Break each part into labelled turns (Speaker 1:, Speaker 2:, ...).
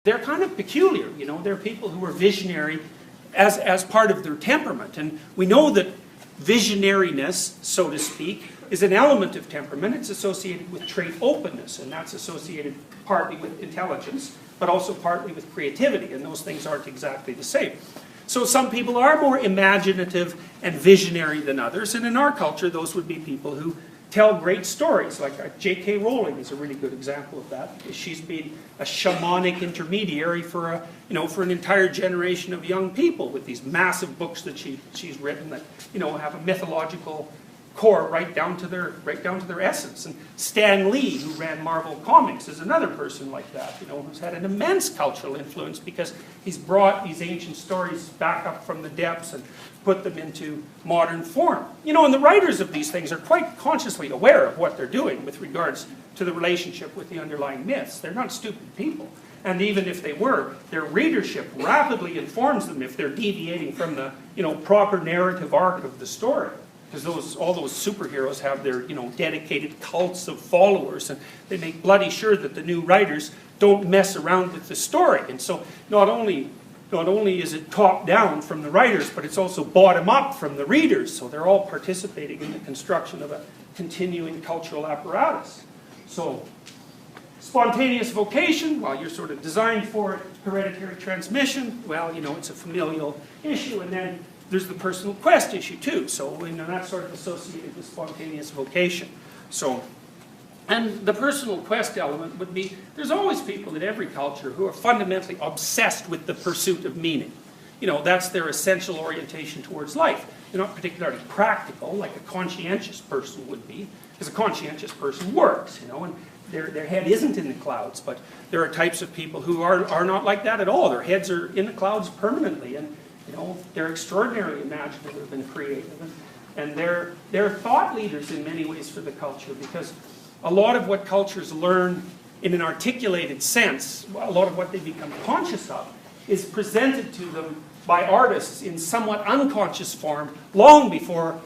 Speaker 1: they're kind of peculiar, you know. They're people who are visionary as part of their temperament. And we know that visionariness, so to speak, is an element of temperament. It's associated with trait openness, and that's associated partly with intelligence, but also partly with creativity, and those things aren't exactly the same. So some people are more imaginative and visionary than others, and in our culture those would be people who tell great stories. Like J.K. Rowling is a really good example of that, because she's been a shamanic intermediary for an entire generation of young people with these massive books that she's written that have a mythological core right down to their essence. And Stan Lee, who ran Marvel Comics, is another person like that, who's had an immense cultural influence because he's brought these ancient stories back up from the depths and put them into modern form. And the writers of these things are quite consciously aware of what they're doing with regards to the relationship with the underlying myths. They're not stupid people. And even if they were, their readership rapidly informs them if they're deviating from the proper narrative arc of the story. Because all those superheroes have their dedicated cults of followers, and they make bloody sure that the new writers don't mess around with the story. And so not only is it top down from the writers, but it's also bottom up from the readers. So they're all participating in the construction of a continuing cultural apparatus. So spontaneous vocation, well, you're sort of designed for it. Hereditary transmission, well, it's a familial issue. And then there's the personal quest issue too. So that's sort of associated with spontaneous vocation. So, and the personal quest element would be, there's always people in every culture who are fundamentally obsessed with the pursuit of meaning. That's their essential orientation towards life. They're not particularly practical, like a conscientious person would be, because a conscientious person works, and their head isn't in the clouds. But there are types of people who are not like that at all. Their heads are in the clouds permanently, and they're extraordinarily imaginative and creative, and they're thought leaders in many ways for the culture, because a lot of what cultures learn in an articulated sense, a lot of what they become conscious of, is presented to them by artists in somewhat unconscious form long before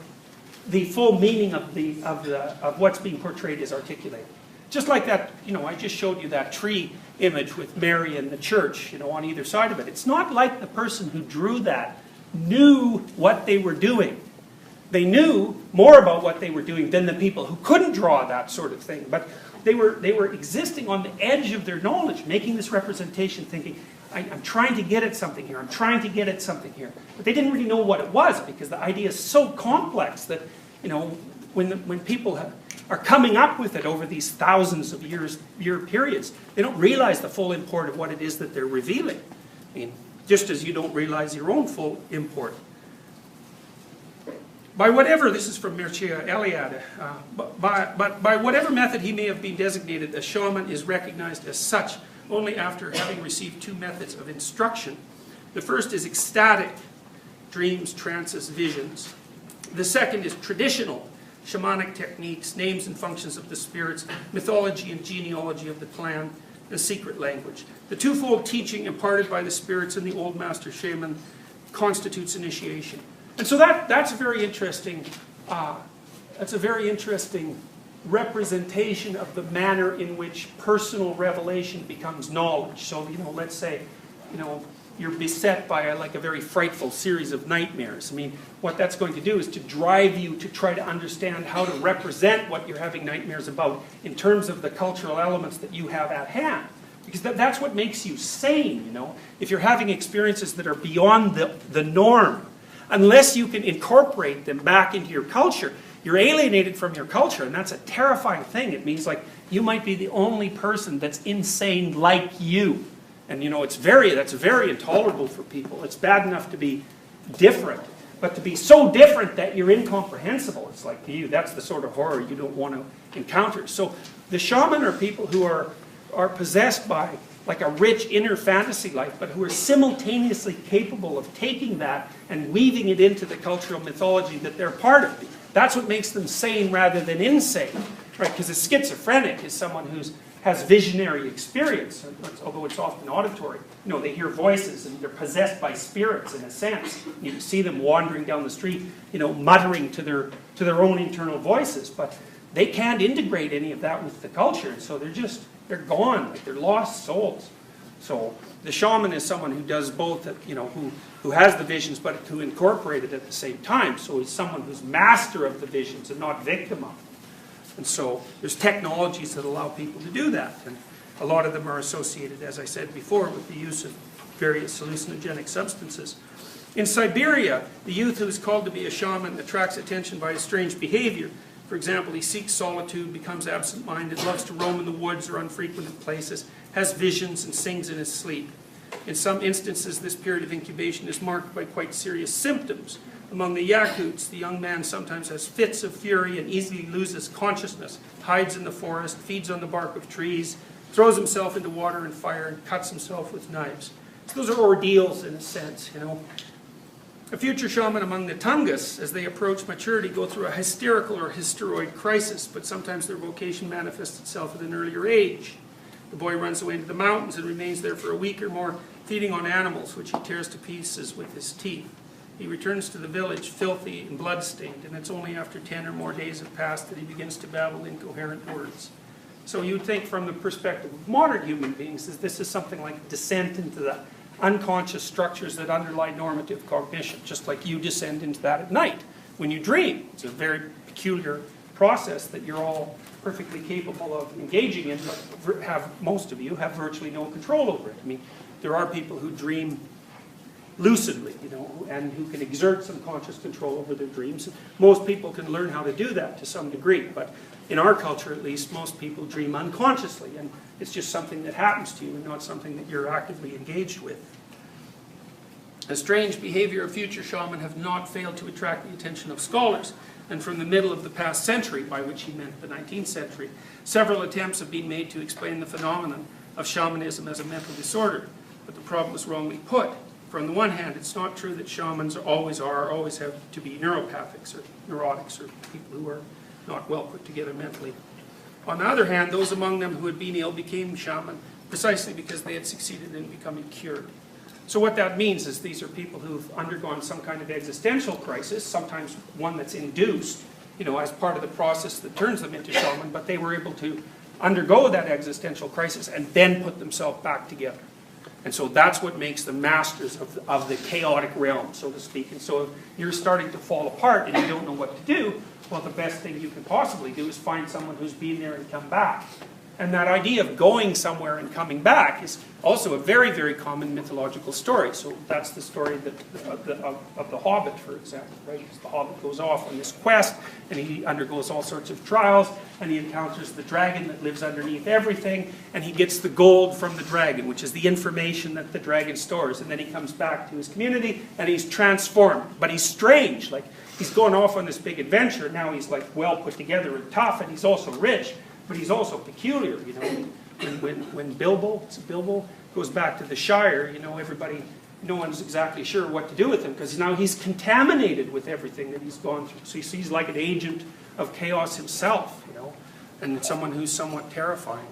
Speaker 1: the full meaning of what's being portrayed is articulated. Just like that, I just showed you that tree image with Mary and the church, on either side of it. It's not like the person who drew that knew what they were doing. They knew more about what they were doing than the people who couldn't draw that sort of thing. But they were existing on the edge of their knowledge, making this representation, thinking, I'm trying to get at something here, I'm trying to get at something here. But they didn't really know what it was, because the idea is so complex that, when people are coming up with it over these thousands of year periods, they don't realize the full import of what it is that they're revealing. I mean, just as you don't realize your own full import. By whatever, this is from Mircea Eliade, but by whatever method he may have been designated, a shaman is recognized as such only after having received two methods of instruction. The first is ecstatic, dreams, trances, visions. The second is traditional, shamanic techniques, names and functions of the spirits, mythology and genealogy of the clan, and secret language. The twofold teaching imparted by the spirits in the old master shaman constitutes initiation. And so that's a very interesting representation of the manner in which personal revelation becomes knowledge. So, let's say, you're beset by a very frightful series of nightmares. I mean, what that's going to do is to drive you to try to understand how to represent what you're having nightmares about in terms of the cultural elements that you have at hand. Because that's what makes you sane, If you're having experiences that are beyond the norm, unless you can incorporate them back into your culture, you're alienated from your culture, and that's a terrifying thing. It means you might be the only person that's insane like you. And that's very intolerable for people. It's bad enough to be different, but to be so different that you're incomprehensible, it's like, that's the sort of horror you don't want to encounter. So the shaman are people who are possessed by a rich inner fantasy life, but who are simultaneously capable of taking that and weaving it into the cultural mythology that they're part of. That's what makes them sane rather than insane, right? Because a schizophrenic is someone who has visionary experience, although it's often auditory. They hear voices and they're possessed by spirits in a sense. You see them wandering down the street, muttering to their own internal voices, but they can't integrate any of that with the culture, so they're gone, they're lost souls. So the shaman is someone who does both, who has the visions, but who incorporate it at the same time. So he's someone who's master of the visions and not victim of them. And so there's technologies that allow people to do that. And a lot of them are associated, as I said before, with the use of various hallucinogenic substances. In Siberia, the youth who is called to be a shaman attracts attention by his strange behavior. For example, he seeks solitude, becomes absent-minded, loves to roam in the woods or unfrequented places, has visions, and sings in his sleep. In some instances, this period of incubation is marked by quite serious symptoms. Among the Yakuts, the young man sometimes has fits of fury and easily loses consciousness, hides in the forest, feeds on the bark of trees, throws himself into water and fire, and cuts himself with knives. So those are ordeals in a sense, A future shaman among the Tungus, as they approach maturity, go through a hysterical or hysteroid crisis, but sometimes their vocation manifests itself at an earlier age. The boy runs away into the mountains and remains there for a week or more, feeding on animals, which he tears to pieces with his teeth. He returns to the village filthy and blood-stained, and it's only after 10 or more days have passed that he begins to babble incoherent words. So you'd think from the perspective of modern human beings, that this is something like descent into the unconscious structures that underlie normative cognition, just like you descend into that at night when you dream. It's a very peculiar process that you're all perfectly capable of engaging in, but most of you have virtually no control over it. I mean, there are people who dream lucidly, and who can exert some conscious control over their dreams. Most people can learn how to do that to some degree, but in our culture at least, most people dream unconsciously, and it's just something that happens to you and not something that you're actively engaged with. The strange behavior of future shaman have not failed to attract the attention of scholars, and from the middle of the past century, by which he meant the 19th century, several attempts have been made to explain the phenomenon of shamanism as a mental disorder, but the problem is wrongly put. For on the one hand, it's not true that shamans always have to be neuropathics or neurotics or people who are not well put together mentally. On the other hand, those among them who had been ill became shaman precisely because they had succeeded in becoming cured. So what that means is these are people who've undergone some kind of existential crisis, sometimes one that's induced, as part of the process that turns them into shaman, but they were able to undergo that existential crisis and then put themselves back together. And so that's what makes them masters of the chaotic realm, so to speak. And so if you're starting to fall apart and you don't know what to do, well, the best thing you can possibly do is find someone who's been there and come back. And that idea of going somewhere and coming back is also a very, very common mythological story. So that's the story of the Hobbit, for example, right? Because the Hobbit goes off on this quest, and he undergoes all sorts of trials, and he encounters the dragon that lives underneath everything, and he gets the gold from the dragon, which is the information that the dragon stores. And then he comes back to his community, and he's transformed. But he's strange. Like, he's going off on this big adventure. Now he's like well put together and tough, and he's also rich. But he's also peculiar, When Bilbo goes back to the Shire, no one's exactly sure what to do with him, because now he's contaminated with everything that he's gone through. So he's like an agent of chaos himself, and someone who's somewhat terrifying.